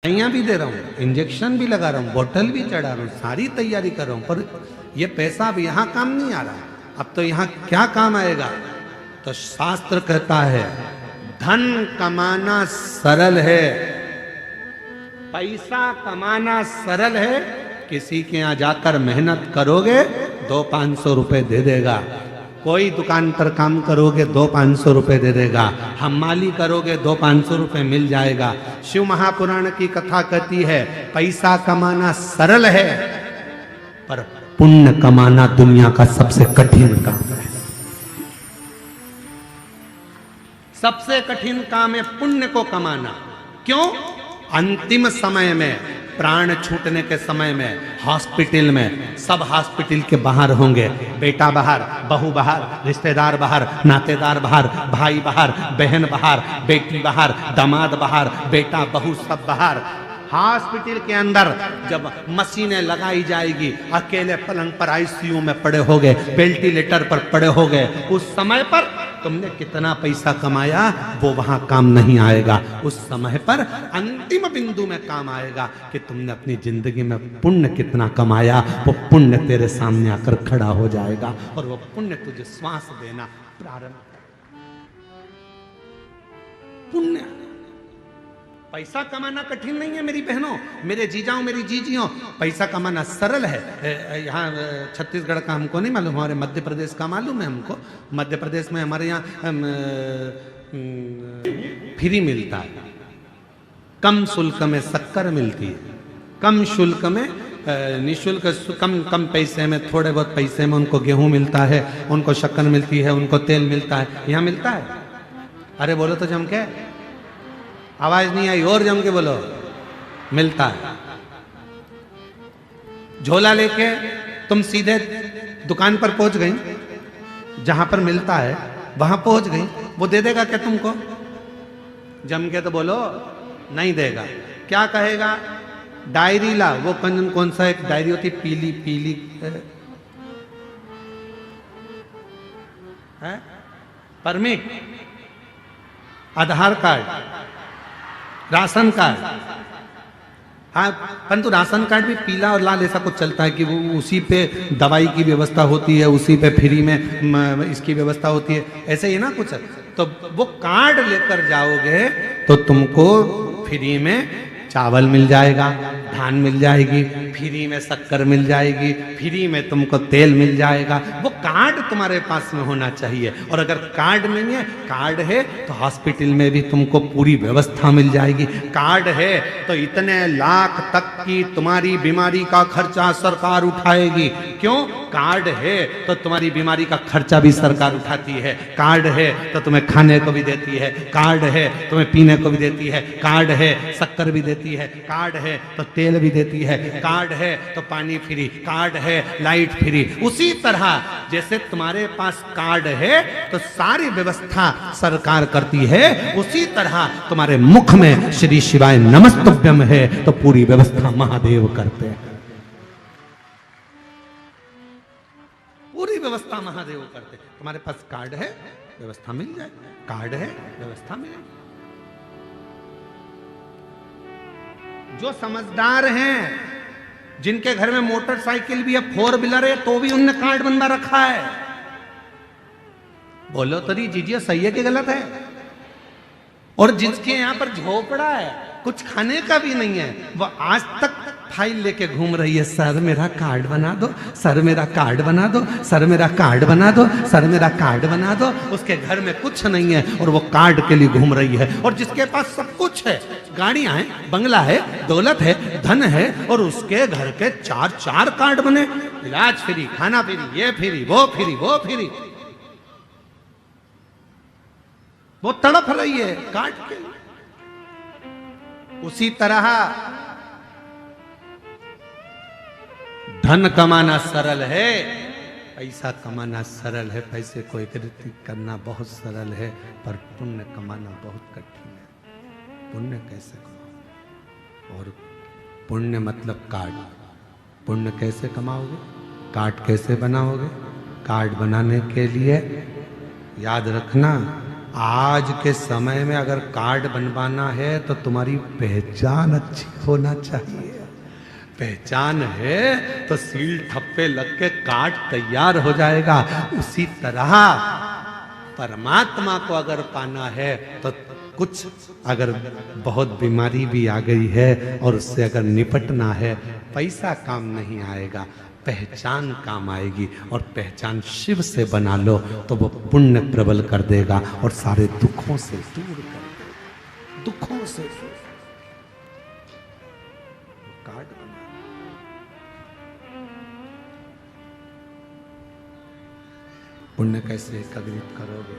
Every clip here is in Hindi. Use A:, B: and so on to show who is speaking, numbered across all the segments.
A: दवाइयाँ भी दे रहा हूँ, इंजेक्शन भी लगा रहा हूँ, बोतल भी चढ़ा रहा हूँ, सारी तैयारी कर रहा हूँ, पर ये पैसा अब यहाँ काम नहीं आ रहा। अब तो यहाँ क्या काम आएगा? तो शास्त्र कहता है धन कमाना सरल है, पैसा कमाना सरल है। किसी के यहाँ जाकर मेहनत करोगे 200-500 रुपए दे देगा। कोई दुकान पर काम करोगे 200-500 रुपए दे देगा। हमाली करोगे 200-500 रुपए मिल जाएगा। शिव महापुराण की कथा कहती है पैसा कमाना सरल है, पर पुण्य कमाना दुनिया का सबसे कठिन काम है। सबसे कठिन काम है पुण्य को कमाना। क्यों? अंतिम समय में, प्राण छूटने के समय में, हॉस्पिटल में, सब हॉस्पिटल के बाहर होंगे। बेटा बाहर, बहू बाहर, रिश्तेदार बाहर, नातेदार बाहर, भाई बाहर, बहन बाहर, बेटी बाहर, दामाद बाहर, बेटा बहू सब बाहर। हॉस्पिटल के अंदर जब मशीनें लगाई जाएगी, अकेले पलंग पर आईसीयू में पड़े होगे, वेंटिलेटर पर पड़े होगे, उस समय पर तुमने कितना पैसा कमाया वो वहां काम नहीं आएगा। उस समय पर अंतिम बिंदु में काम आएगा कि तुमने अपनी जिंदगी में पुण्य कितना कमाया। वो पुण्य तेरे सामने आकर खड़ा हो जाएगा और वो पुण्य तुझे श्वास देना प्रारंभ। पुण्य, पैसा कमाना कठिन नहीं है मेरी बहनों, मेरे जीजाओं, मेरी जीजियों। पैसा कमाना सरल है। यहाँ छत्तीसगढ़ का हमको नहीं मालूम, हमारे मध्य प्रदेश का मालूम है हमको। मध्य प्रदेश में हमारे यहाँ फ्री मिलता है, कम शुल्क में शक्कर मिलती है, कम शुल्क में, निःशुल्क, कम पैसे में, थोड़े बहुत पैसे में उनको गेहूं मिलता है, उनको शक्कर मिलती है, उनको तेल मिलता है। यहाँ मिलता है? अरे बोलो तो जम के, आवाज नहीं आई, और जम के बोलो। मिलता है। झोला लेके तुम सीधे दुकान पर पहुंच गई, जहां पर मिलता है वहां पहुंच गई, वो दे देगा क्या तुमको? जम के तो बोलो, नहीं देगा। क्या कहेगा? डायरी ला। वो कौन सा एक डायरी होती, पीली पीली है, परमिट, आधार कार्ड, राशन कार्ड। हाँ, परंतु राशन कार्ड भी पीला और लाल ऐसा कुछ चलता है कि वो उसी पे दवाई की व्यवस्था होती है, उसी पे फ्री में इसकी व्यवस्था होती है, ऐसे ही ना कुछ। तो वो कार्ड लेकर जाओगे तो तुमको फ्री में चावल मिल जाएगा, धान मिल जाएगी, फ्री में शक्कर मिल जाएगी, फ्री में तुमको तेल मिल जाएगा। वो कार्ड तुम्हारे पास में होना चाहिए। और अगर कार्ड नहीं है, कार्ड है तो हॉस्पिटल में भी तुमको पूरी व्यवस्था मिल जाएगी। कार्ड है तो इतने लाख तक की तुम्हारी बीमारी का खर्चा सरकार उठाएगी। क्यों? कार्ड है तो तुम्हारी बीमारी का खर्चा भी सरकार उठाती है। कार्ड है तो तुम्हें खाने को भी देती है, कार्ड है तुम्हें पीने को भी देती है, कार्ड है शक्कर भी देती है, कार्ड है तो तेल भी देती है, कार्ड है तो पानी फ्री, कार्ड है लाइट फ्री। उसी तरह जैसे तुम्हारे पास कार्ड है तो सारी व्यवस्था सरकार करती है, उसी तरह तुम्हारे मुख में श्री शिवाय नमस्तुभ्यम है तो पूरी व्यवस्था महादेव करते हैं। पूरी व्यवस्था महादेव करते। तुम्हारे पास कार्ड है, व्यवस्था मिल जाए, कार्ड है, व्यवस्था मिलेगी। जो समझदार हैं, जिनके घर में मोटरसाइकिल भी है, 4 व्हीलर है, तो भी उनने कार्ड बंदा रखा है। बोलो तरी जीजिए, सही है कि गलत है? और जिसके यहां पर झोपड़ा है, कुछ खाने का भी नहीं है, वो आज तक फाइल लेके घूम रही है, सर मेरा कार्ड बना दो, सर मेरा कार्ड बना दो, सर मेरा कार्ड बना दो, सर मेरा कार्ड बना दो। उसके घर में कुछ नहीं है और वो कार्ड के लिए घूम रही है। और जिसके पास सब कुछ है, गाड़ियां हैं, बंगला है, दौलत है, धन है, और उसके घर के 4 कार्ड बने, इलाज फ्री, खाना फ्री, ये फ्री, वो फ्री, वो फ्री। वो तड़प रही है कार्ड के लिए। उसी तरह धन कमाना सरल है, पैसा कमाना सरल है, पैसे को एकत्रित करना बहुत सरल है, पर पुण्य कमाना बहुत कठिन है। पुण्य कैसे कमाओगे? और पुण्य मतलब कार्ड। पुण्य कैसे कमाओगे? कार्ड कैसे बनाओगे? कार्ड बनाने के लिए याद रखना, आज के समय में अगर कार्ड बनवाना है तो तुम्हारी पहचान अच्छी होना चाहिए। पहचान है तो सील ठप्पे लग के कार्ड तैयार हो जाएगा। उसी तरह परमात्मा को अगर पाना है तो कुछ अगर बहुत बीमारी भी आ गई है और उससे अगर निपटना है, पैसा काम नहीं आएगा, पहचान काम आएगी। और पहचान शिव से बना लो तो वो पुण्य प्रबल कर देगा और सारे दुखों से दूर कर देगा, दुखों से कार्ड बना। पुण्य कैसे एकत्रित करोगे,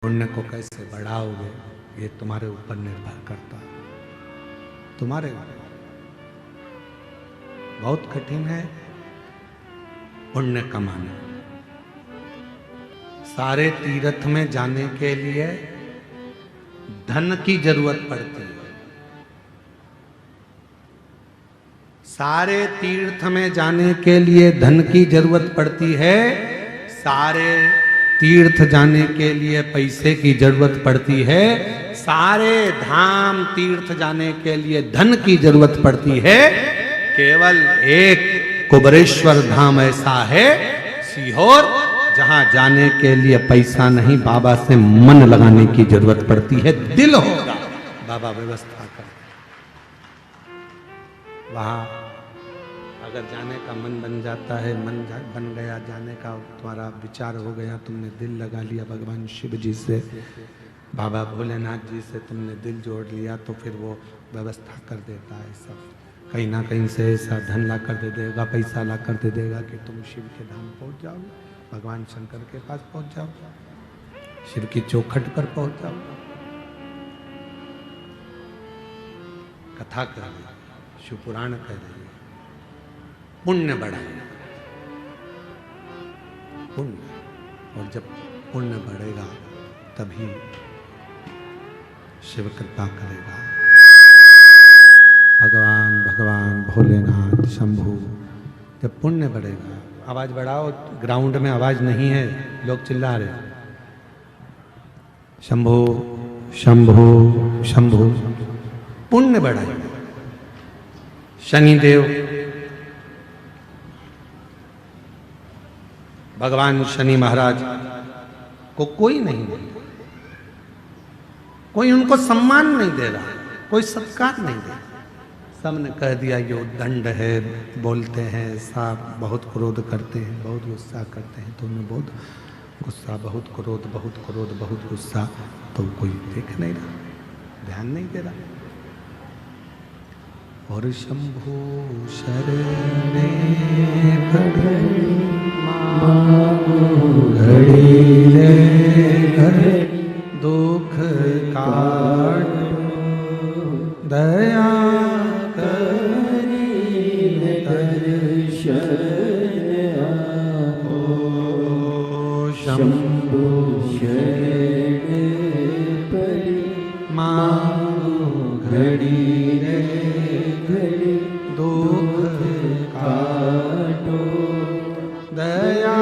A: पुण्य को कैसे बढ़ाओगे, ये तुम्हारे ऊपर निर्भर करता है, तुम्हारे ऊपर। बहुत कठिन है पुण्य कमाना। सारे तीर्थ में जाने के लिए धन की जरूरत पड़ती है। सारे तीर्थ में जाने के लिए धन की जरूरत पड़ती है। सारे तीर्थ जाने के लिए पैसे की जरूरत पड़ती है। सारे धाम तीर्थ जाने के लिए धन की जरूरत पड़ती है। केवल एक कुबरेश्वर धाम ऐसा है सीहोर, जहां जाने के लिए पैसा नहीं, बाबा से मन लगाने की जरूरत पड़ती है। दिल होगा, बाबा व्यवस्था कर। वहां अगर जाने का मन बन जाता है, मन बन गया जाने का, तुम्हारा विचार हो गया, तुमने दिल लगा लिया भगवान शिव जी से, बाबा भोलेनाथ जी से तुमने दिल जोड़ लिया, तो फिर वो व्यवस्था कर देता है सब। कहीं ना कहीं से ऐसा धन ला कर दे देगा, पैसा ला कर दे देगा कि तुम शिव के धाम पहुंच जाओ, भगवान शंकर के पास पहुंच जाओ, शिव की चौखट पर पहुंच जाओ। कथा कर रही, शिव पुराण कह रही है, पुण्य बढ़ाए, पुण्य। और जब पुण्य बढ़ेगा तभी शिव कृपा करेगा। भगवान भोलेनाथ शंभु, जब पुण्य बढ़ेगा। आवाज बढ़ाओ, ग्राउंड में आवाज नहीं है, लोग चिल्ला रहे। शंभु शंभु शंभु, पुण्य बढ़ाएगा। शनिदेव, भगवान शनि महाराज को कोई नहीं दे, कोई उनको सम्मान नहीं दे रहा, कोई सत्कार नहीं दे रहा। सबने कह दिया ये दंड है, बोलते हैं, साफ बहुत क्रोध करते हैं, बहुत गुस्सा करते हैं, तो उन्हें बहुत गुस्सा, बहुत क्रोध, बहुत क्रोध, बहुत गुस्सा, तो कोई देख नहीं रहा, ध्यान नहीं दे रहा। और शंभु शरणे घड़ी रे घड़ी, दुख काट दया शंभु शरणे पड़ी, मांगो घड़ी रे घड़ी, दुख काटो दया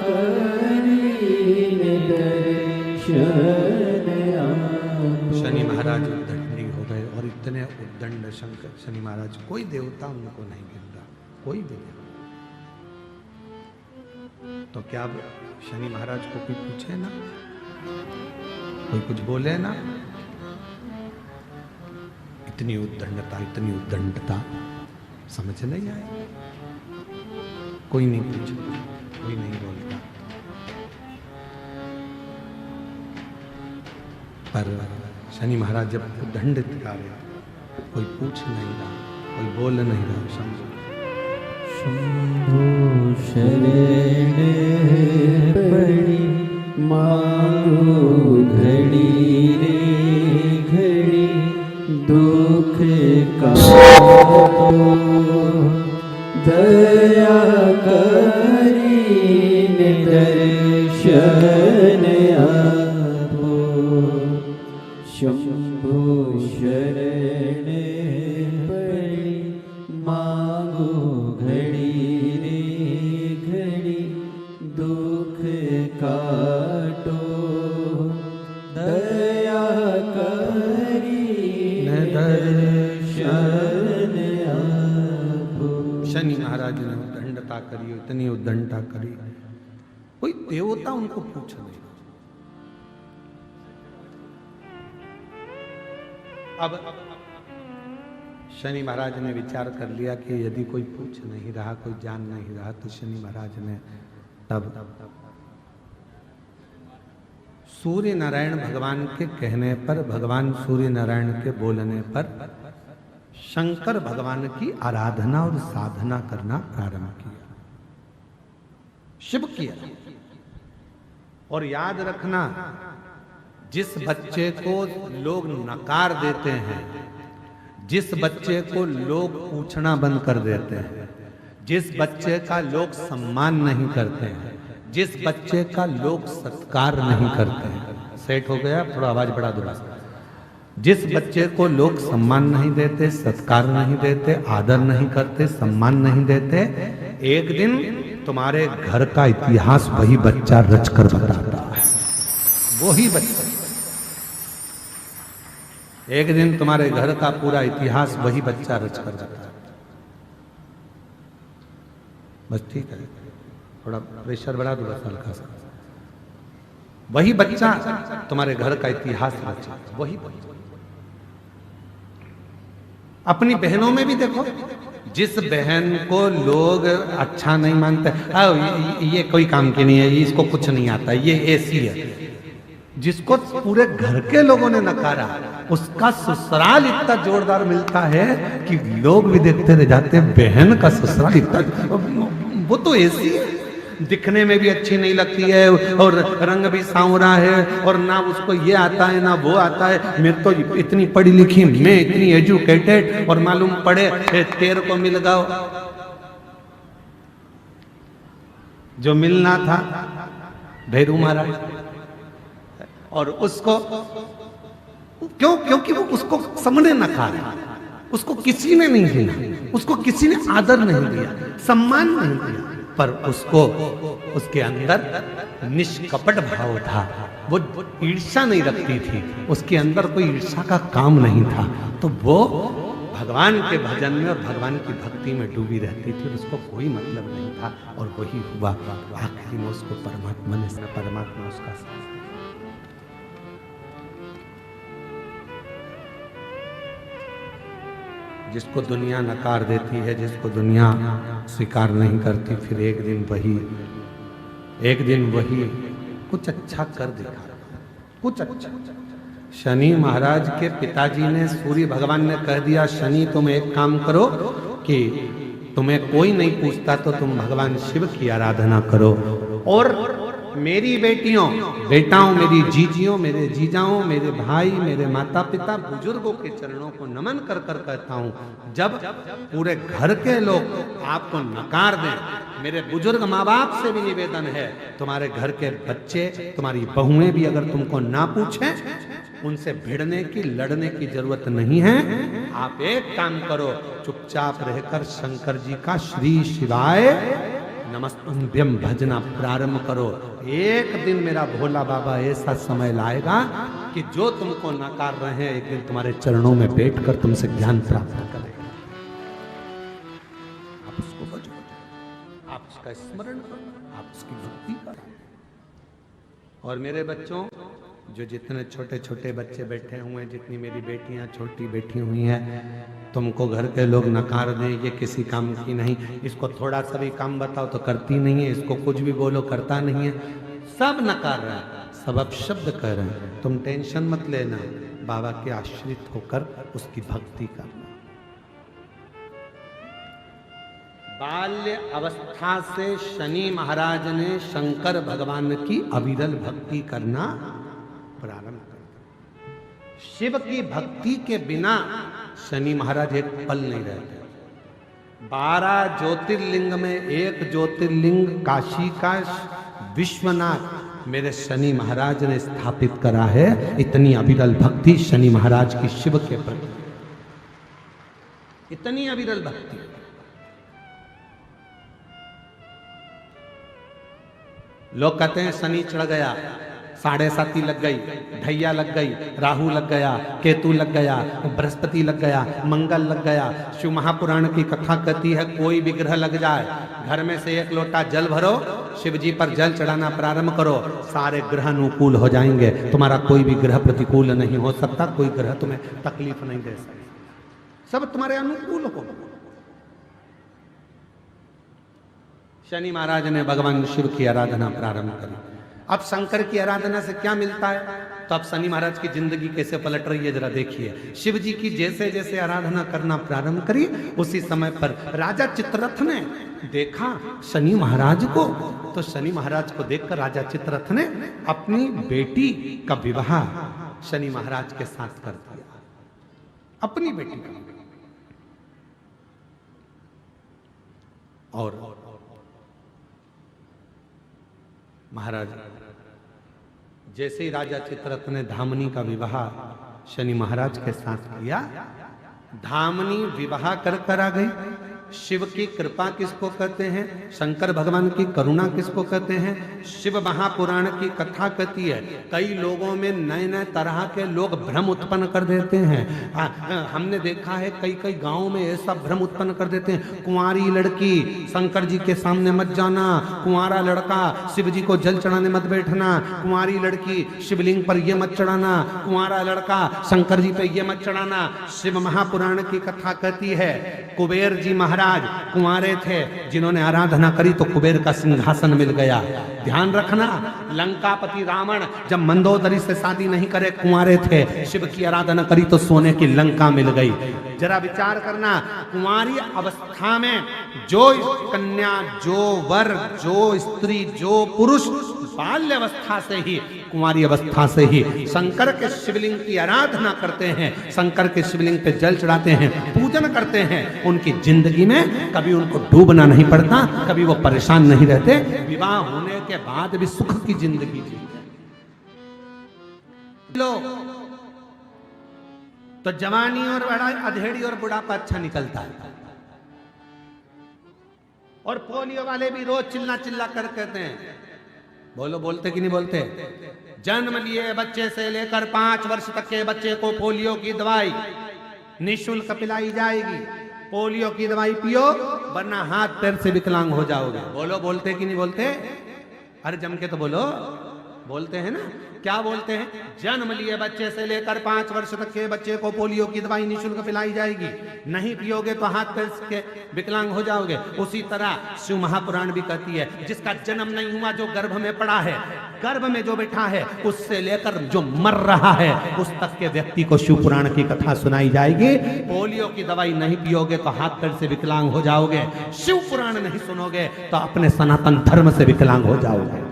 A: करीने दर्शन आपो। शनि महाराज उद्दंडी हो गए, और इतने उद्दंड शंकर शनि महाराज, कोई देवता उनको नहीं गिर रहा, कोई भी देवता। तो क्या शनि महाराज को कोई पूछे ना, कोई कुछ बोले ना? इतनी उद्दंडता समझ नहीं आए। कोई नहीं पूछे, कोई नहीं बोलता। पर शनि महाराज जब उद्दंड दिखा रहे, कोई पूछ नहीं रहा, कोई बोल नहीं रहा। शंभु शरणे पड़ी, मांगो घड़ी रे घड़ी, दुख काटो दया करीने दर्शन आपो। शंभु शरणे पड़ी, मांगो घड़ी रे घड़ी, दुख काटो शनि महाराज ने उद्दंडता करी, इतनी उद्दंडता करी, कोई देवता उनको पूछ नहीं। अब शनि महाराज ने विचार कर लिया कि यदि कोई पूछ नहीं रहा, कोई जान नहीं रहा, तो शनि महाराज ने तब सूर्य नारायण भगवान के कहने पर, भगवान सूर्य नारायण के बोलने पर शंकर भगवान की आराधना और साधना करना प्रारंभ किया, शिव किया। और याद रखना, जिस बच्चे को लोग नकार देते हैं, जिस बच्चे को लोग पूछना बंद कर देते हैं, जिस बच्चे का लोग सम्मान नहीं करते हैं, जिस बच्चे का लोग सत्कार नहीं करते हैं, सेट हो गया, थोड़ा आवाज बढ़ा दो। जिस बच्चे को लोग सम्मान नहीं देते, सत्कार नहीं देते, आदर नहीं करते, सम्मान नहीं देते, एक दिन तुम्हारे घर का इतिहास वही बच्चा रचकर बताता है। वही बच्चा, एक दिन तुम्हारे घर का पूरा इतिहास वही बच्चा रचकर बताता है। बस ठीक है, थोड़ा प्रेशर बढ़ा दो बस हल्का सा। वही बच्चा तुम्हारे घर का इतिहास रचा, वही बच्चा। अपनी बहनों में भी देखो, जिस बहन को लोग अच्छा नहीं मानते, ये कोई काम की नहीं है, इसको कुछ नहीं आता, ये ऐसी है, जिसको पूरे घर के लोगों ने नकारा, उसका ससुराल इतना जोरदार मिलता है कि लोग भी देखते रह जाते हैं। बहन का ससुराल इतना, वो तो ऐसी है, दिखने में भी अच्छी नहीं लगती है, और रंग भी सांवरा है, और ना उसको ये आता है ना वो आता है। मैं तो इतनी पढ़ी लिखी, मैं इतनी एजुकेटेड, और मालूम पड़े तेरे को मिल गया जो मिलना था भैरू महाराज। और उसको क्यों? क्योंकि वो उसको सामने नकारा, उसको किसी ने नहीं दिया, उसको किसी ने आदर नहीं दिया, सम्मान नहीं दिया, पर उसको उसके अंदर निष्कपट भाव था, वो ईर्ष्या नहीं रखती थी, उसके अंदर कोई ईर्ष्या का काम नहीं था। तो वो भगवान के भजन में और भगवान की भक्ति में डूबी रहती थी, और उसको कोई मतलब नहीं था। और वही हुआ, आखिरी में उसको परमात्मा उसका जिसको दुनिया नकार देती है, जिसको दुनिया स्वीकार नहीं करती, फिर एक दिन वही कुछ अच्छा कर दिखा, कुछ अच्छा। शनि महाराज के पिताजी ने, सूर्य भगवान ने कह दिया, शनि तुम एक काम करो कि तुम्हें कोई नहीं पूछता तो तुम भगवान शिव की आराधना करो, और मेरी बेटियों, बेटाओं, मेरी जीजियों, मेरे जीजाओं, मेरे भाई, मेरे माता पिता, बुजुर्गों के चरणों को नमन कर कर कहता हूं, जब पूरे घर के लोग आपको नकार दें, मेरे बुजुर्ग माँ बाप से भी निवेदन है, तुम्हारे घर के बच्चे, तुम्हारी बहुएं भी अगर तुमको ना पूछें, उनसे भिड़ने की, लड़ने की जरूरत नहीं है। आप एक काम करो, चुपचाप रहकर शंकर जी का श्री शिवाय नमस्तुभ्यम भजना प्रारंभ करो। एक दिन मेरा भोला बाबा ऐसा समय लाएगा कि जो तुमको नकार रहे हैं, एक दिन तुम्हारे चरणों में बैठकर तुमसे ज्ञान प्राप्त करेगा। आप उसको बजो, आप उसका स्मरण करो, आप उसकी भक्ति करो। और मेरे बच्चों, जो जितने छोटे छोटे बच्चे बैठे हुए हैं, जितनी मेरी बेटियां छोटी बैठी हुई हैं, तुमको घर के लोग नकार दें, ये किसी काम की नहीं। इसको थोड़ा सा भी काम बताओ तो करती नहीं है, इसको कुछ भी बोलो करता नहीं है, सब नकार रहे हैं, सब अपशब्द कह रहे हैं। तुम टेंशन मत लेना, बाबा के आश्रित होकर उसकी भक्ति करना। बाल्य अवस्था से शनि महाराज ने शंकर भगवान की अविरल भक्ति करना प्रारंभ कर। शिव की भक्ति के बिना शनि महाराज एक पल नहीं रहते। 12 ज्योतिर्लिंग में एक ज्योतिर्लिंग काशी का विश्वनाथ मेरे शनि महाराज ने स्थापित करा है। इतनी अविरल भक्ति शनि महाराज की शिव के प्रति, इतनी अविरल भक्ति। लोग कहते हैं शनि चढ़ गया, 7.5 लग गई, ढैया लग गई, राहु लग गया, केतु लग गया, बृहस्पति लग गया, मंगल लग गया। शिव महापुराण की कथा कहती है कोई भी ग्रह लग जाए, घर में से 1 लोटा जल भरो, शिव जी पर जल चढ़ाना प्रारंभ करो, सारे ग्रह अनुकूल हो जाएंगे। तुम्हारा कोई भी ग्रह प्रतिकूल नहीं हो सकता, कोई ग्रह तुम्हें तकलीफ नहीं दे सकता, सब तुम्हारे अनुकूल हो। शनि महाराज ने भगवान शिव की आराधना प्रारंभ करी। अब शंकर की आराधना से क्या मिलता है? तो अब शनि महाराज की जिंदगी कैसे पलट रही है जरा देखिए। शिव जी की जैसे जैसे आराधना करना प्रारंभ करी, उसी समय पर राजा चित्ररथ ने देखा शनि महाराज को, तो शनि महाराज को देखकर राजा चित्ररथ ने अपनी बेटी का विवाह शनि महाराज के साथ कर दिया, अपनी बेटी का। और महाराज जैसे ही राजा चित्ररथ ने धामनी का विवाह शनि महाराज के साथ किया, धामनी विवाह कर आ गई। शिव की कृपा किसको कहते हैं? शंकर भगवान की करुणा किसको कहते हैं? शिव महापुराण की कथा कहती है कई लोगों में नए नए तरह के लोग भ्रम उत्पन्न कर देते हैं। हमने देखा है कई कई गांवों में ऐसा भ्रम उत्पन्न कर देते हैं, कुंवारी लड़की शंकर जी के सामने मत जाना, कुंवारा लड़का शिव जी को जल चढ़ाने मत बैठना, कुंवारी लड़की शिवलिंग पर ये मत चढ़ाना, कुंवारा लड़का शंकर जी पे ये मत चढ़ाना। शिव महापुराण की कथा कहती है कुबेर जी महाराज कुंवारे थे, जिन्होंने आराधना करी तो कुबेर का सिंहासन मिल गया। ध्यान रखना, लंकापति रावण जब मंदोदरी से शादी नहीं करे, कुंवारे थे, शिव की आराधना करी तो सोने की लंका मिल गई। जरा विचार करना, कुंवारी अवस्था में जो कन्या, जो वर, जो स्त्री, जो पुरुष बाल्य अवस्था से ही, कुंवारी अवस्था से ही शंकर के शिवलिंग की आराधना करते हैं, शंकर के शिवलिंग पे जल चढ़ाते हैं, पूजन करते हैं, उनकी जिंदगी में कभी उनको डूबना नहीं पड़ता, कभी वो परेशान नहीं रहते, विवाह होने के बाद भी सुख की जिंदगी जीते। लो तो जवानी और बड़ा अधेड़ी और बुढ़ापा अच्छा निकलता है। और पोलियो वाले भी रोज चिल्ला चिल्ला कर कहते हैं, बोलो बोलते कि नहीं बोलते? जन्म लिए बच्चे से लेकर 5 वर्ष तक के बच्चे को पोलियो की दवाई निःशुल्क पिलाई जाएगी। पोलियो की दवाई पियो वरना हाथ पैर से विकलांग हो जाओगे। बोलो बोलते कि नहीं बोलते? अरे जम के तो बोलो, बोलते हैं ना। क्या बोलते हैं? जन्म लिए बच्चे से लेकर 5 वर्ष तक के बच्चे को पोलियो की दवाई निःशुल्क पिलाई जाएगी, नहीं पियोगे तो हाथ पैर के विकलांग हो जाओगे। उसी तरह शिव महापुराण भी कहती है जिसका जन्म नहीं हुआ, जो गर्भ में पड़ा है, गर्भ में जो बैठा है, उससे लेकर जो मर रहा है उस तक के व्यक्ति को शिव पुराण की कथा सुनाई जाएगी। पोलियो की दवाई नहीं पियोगे तो हाथ पैर से विकलांग हो जाओगे, शिव पुराण नहीं सुनोगे तो अपने सनातन धर्म से विकलांग हो जाओगे,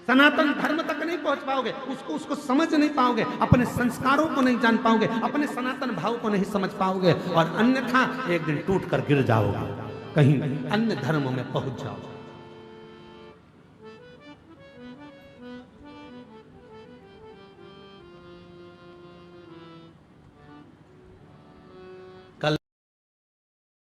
A: सनातन धर्म तक नहीं पहुंच पाओगे, उसको समझ नहीं पाओगे, अपने संस्कारों को नहीं जान पाओगे, अपने सनातन भाव को नहीं समझ पाओगे, और अन्यथा एक दिन टूट कर गिर जाओगे, कहीं अन्य धर्मों में पहुंच जाओगे।